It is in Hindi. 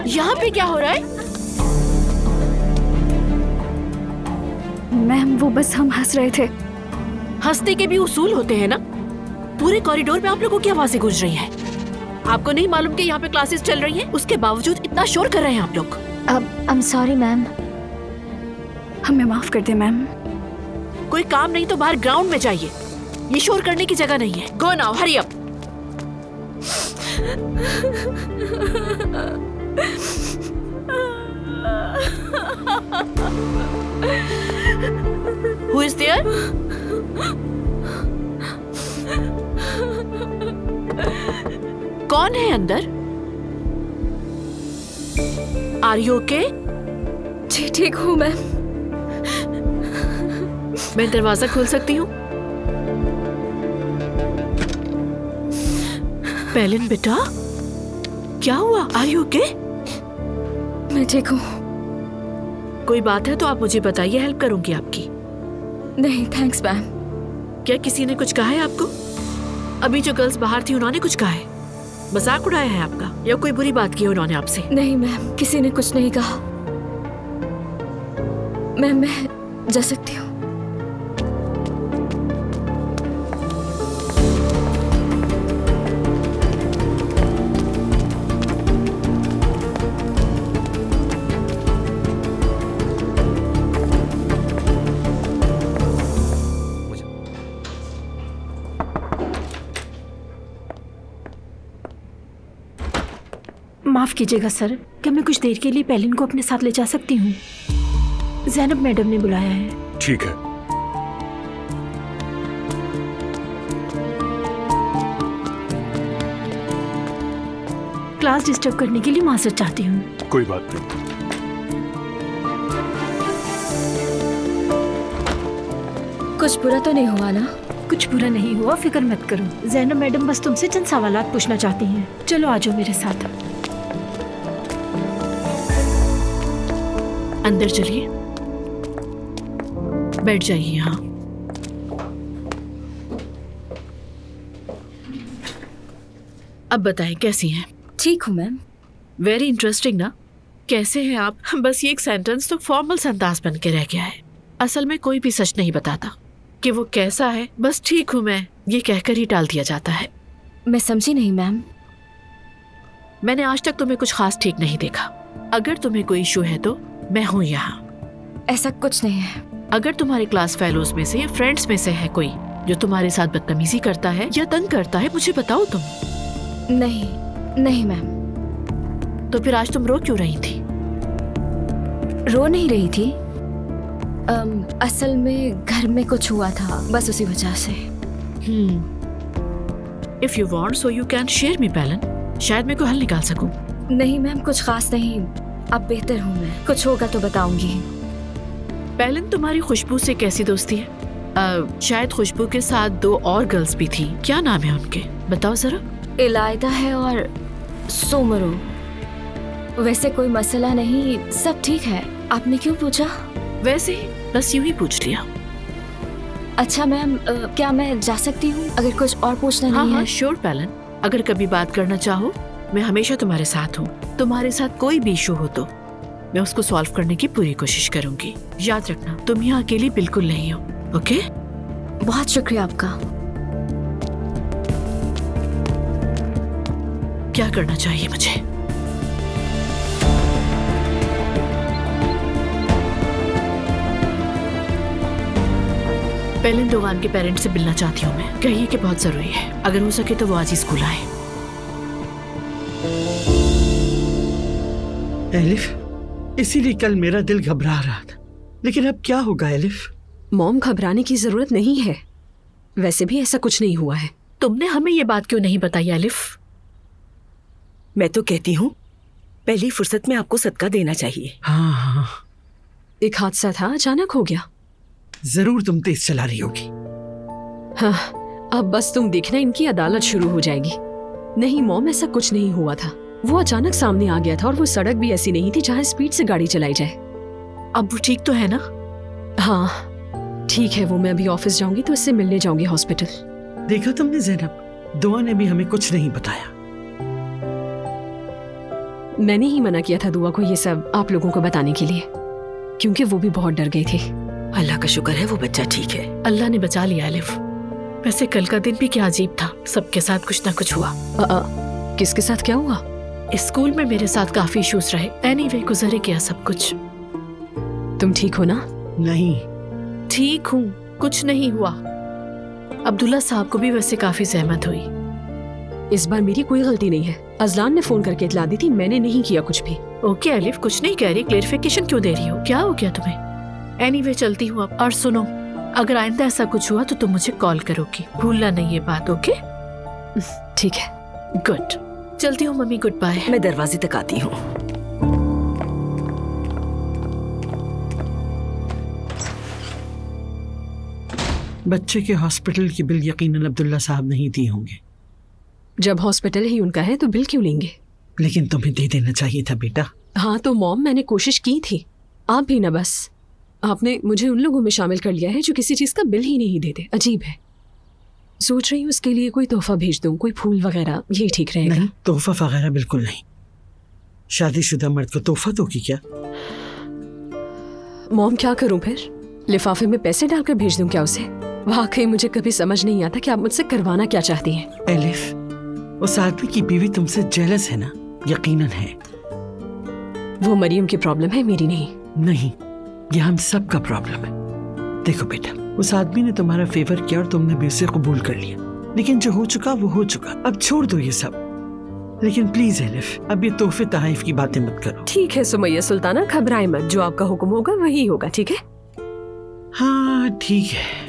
यहाँ पे क्या हो रहा है? मैम वो बस हम हंस रहे थे। हंसने के भी उसूल होते हैं ना। पूरे कॉरिडोर में आप लोगों की आवाजें गूंज रही हैं। आपको नहीं मालूम कि यहाँ पे क्लासेस चल रही हैं? उसके बावजूद इतना शोर कर रहे हैं आप लोग। आई एम सॉरी मैम, हमें माफ कर दे मैम। कोई काम नहीं तो बाहर ग्राउंड में जाइए, ये शोर करने की जगह नहीं है। Go now, hurry up. Who is there? कौन है अंदर? Are you okay? जी ठीक हूँ मैम। मैं दरवाजा खोल सकती हूँ? पेलिन बेटा, क्या हुआ? Are you okay? मैं ठीक हूँ। कोई बात है तो आप मुझे बताइए, हेल्प करूंगी आपकी। नहीं थैंक्स मैम। क्या किसी ने कुछ कहा है आपको? अभी जो गर्ल्स बाहर थी उन्होंने कुछ कहा है? मजाक उड़ाया है आपका या कोई बुरी बात की उन्होंने आपसे? नहीं मैम, किसी ने कुछ नहीं कहा। मैम मैं जा सकती हूँ? माफ कीजिएगा सर, क्या मैं कुछ देर के लिए पेलिन को अपने साथ ले जा सकती हूँ? ज़ैनब मैडम ने बुलाया है। ठीक है। क्लास डिस्टर्ब करने के लिए माजरत चाहती हूँ। कोई बात नहीं। कुछ बुरा तो नहीं हुआ ना? कुछ बुरा नहीं हुआ, फिक्र मत करो। ज़ैनब मैडम बस तुमसे चंद सवालात पूछना चाहती हैं। चलो आ जाओ मेरे साथ। अंदर चलिए, बैठ जाइए यहाँ। अब बताएं कैसी हैं? ठीक हूँ मैम। वेरी इंटरेस्टिंग ना। कैसे हैं आप? बस ये एक सेंटेंस तो फॉर्मल संदास बन के रह गया है। असल में कोई भी सच नहीं बताता कि वो कैसा है। बस ठीक हूँ मैं, ये कहकर ही टाल दिया जाता है। मैं समझी नहीं मैम। मैंने आज तक तुम्हें कुछ खास ठीक नहीं देखा। अगर तुम्हें कोई इशू है तो मैं हूँ यहाँ। ऐसा कुछ नहीं है। अगर तुम्हारे क्लास फेलोज में से या फ्रेंड्स में से है कोई जो तुम्हारे साथ बदतमीजी करता है या तंग करता है, मुझे बताओ तुम। नहीं नहीं मैम। तो फिर आज तुम रो क्यों रही थी? रो नहीं रही थी, असल में घर में कुछ हुआ था, बस उसी वजह से। If you want so you can share me पेलिन, शायद मैं कोई हल निकाल सकूं। नहीं मैम, कुछ खास नहीं, अब बेहतर हूँ मैं। कुछ होगा तो बताऊंगी। पेलिन, तुम्हारी खुशबू से कैसी दोस्ती है? शायद खुशबू के साथ 2 और गर्ल्स भी थी। क्या नाम है उनके, बताओ जरा। इलायदा है और सोमरो। वैसे कोई मसला नहीं, सब ठीक है। आपने क्यों पूछा? वैसे ही, बस यूं ही पूछ लिया। अच्छा मैम, क्या मैं जा सकती हूँ अगर कुछ और पूछना नहीं है? हाँ श्योर पेलिन, अगर कभी बात करना चाहो मैं हमेशा तुम्हारे साथ हूँ। तुम्हारे साथ कोई भी इशू हो तो मैं उसको सॉल्व करने की पूरी कोशिश करूंगी। याद रखना, तुम यहाँ अकेली बिल्कुल नहीं हो। ओके? बहुत शुक्रिया आपका। क्या करना चाहिए मुझे? पेलिन दोगान के पेरेंट्स से मिलना चाहती हूँ मैं। कहिए कि बहुत जरूरी है। अगर हो सके तो वो आज ही स्कूल आए। एलिफ, इसीलिए कल मेरा दिल घबरा रहा था, लेकिन अब क्या होगा एलिफ? मॉम, घबराने की जरूरत नहीं है। वैसे भी ऐसा कुछ नहीं हुआ है। तुमने हमें ये बात क्यों नहीं बताई एलिफ? मैं तो कहती हूँ पहली फुर्सत में आपको सदका देना चाहिए। हाँ, एक हादसा था, अचानक हो गया। जरूर तुम तेज चला रही होगी। हाँ, अब बस तुम देखना इनकी अदालत शुरू हो जाएगी। नहीं मॉम, ऐसा कुछ नहीं हुआ था। वो अचानक सामने आ गया था और वो सड़क भी ऐसी नहीं थी जहाँ स्पीड से गाड़ी चलाई जाए। अब वो ठीक तो है ना? हाँ ठीक है वो, मैं अभी ऑफिस जाऊंगी तो इससे मिलने जाऊंगी हॉस्पिटल। देखा तुमने ज़ैनब, दुआ ने भी हमें कुछ नहीं बताया। मैंने ही मना किया था दुआ को ये सब आप लोगों को बताने के लिए, क्योंकि वो भी बहुत डर गई थी। अल्लाह का शुक्र है वो बच्चा ठीक है। अल्लाह ने बचा लिया अलिफ। वैसे कल का दिन भी क्या अजीब था, सबके साथ कुछ ना कुछ हुआ। किसके साथ क्या हुआ? स्कूल में मेरे साथ काफी इश्यूज रहे। एनीवे गुजर गया सब कुछ। तुम ठीक हो ना? नहीं। ठीक हूँ, कुछ नहीं हुआ। अब्दुल्ला साहब को भी वैसे काफी सहमत हुई। इस बार मेरी कोई गलती नहीं है, अजलान ने फोन करके इतला दी थी, मैंने नहीं किया कुछ भी। ओके अलिफ, कुछ नहीं कह रही, क्लेरिफिकेशन क्यों दे रही हो? क्या हो गया तुम्हें? एनीवे चलती हूँ अब। और सुनो, अगर आइंदा ऐसा कुछ हुआ तो तुम मुझे कॉल करोगी, भूलना नहीं ये बात। ओके ठीक है। गुड, चलती हूँ मम्मी, गुड बाय। मैं दरवाजे तक आती हूँ। बच्चे के हॉस्पिटल की बिल यकीनन अब्दुल्ला साहब नहीं दिए होंगे। जब हॉस्पिटल ही उनका है तो बिल क्यों लेंगे? लेकिन तुम्हें दे देना चाहिए था बेटा। हाँ तो मॉम, मैंने कोशिश की थी, आप भी ना। बस आपने मुझे उन लोगों में शामिल कर लिया है जो किसी चीज का बिल ही नहीं देते। अजीब है। सोच रही हूँ उसके लिए कोई तोहफा भेज दूँ, कोई फूल वगैरह, यही ठीक रहेगा। नहीं, तोहफा वगैरह बिल्कुल नहीं। शादीशुदा मर्द को तोहफा दोगी क्या? मॉम क्या करूँ फिर? लिफाफे में पैसे डालकर भेज दूँ क्या उसे? वाकई मुझे कभी समझ नहीं आता कि आप मुझसे करवाना क्या चाहती हैं। एलिफ, उस आदमी की बीवी तुमसे जेलस है ना? यकीनन है। वो मरियम की प्रॉब्लम है, मेरी नहीं। नहीं, ये हम सब का प्रॉब्लम है। देखो बेटा, उस आदमी ने तुम्हारा फेवर किया और तुमने भी उसे कबूल कर लिया, लेकिन जो हो चुका वो हो चुका। अब छोड़ दो ये सब। लेकिन प्लीज एलिफ, अब ये तोहफे तहफ़ की बातें मत करो। ठीक है सुमैया सुल्ताना, घबराए मत, जो आपका हुक्म होगा वही होगा, ठीक है? हाँ ठीक है।